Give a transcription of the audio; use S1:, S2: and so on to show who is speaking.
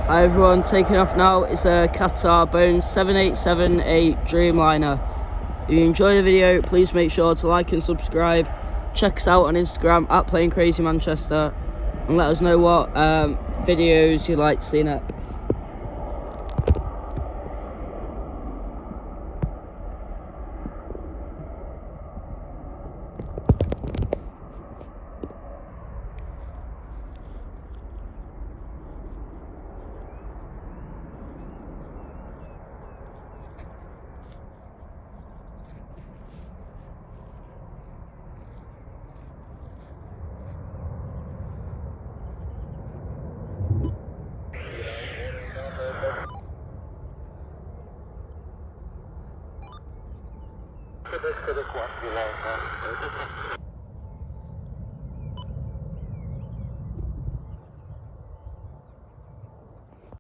S1: Hi everyone, taking off now. It's a Qatar Boeing 787-8 Dreamliner. If you enjoy the video, please make sure to like and subscribe. Check us out on Instagram at PlayingCrazyManchester and let us know what videos you'd like to see next.
S2: Quebec 1,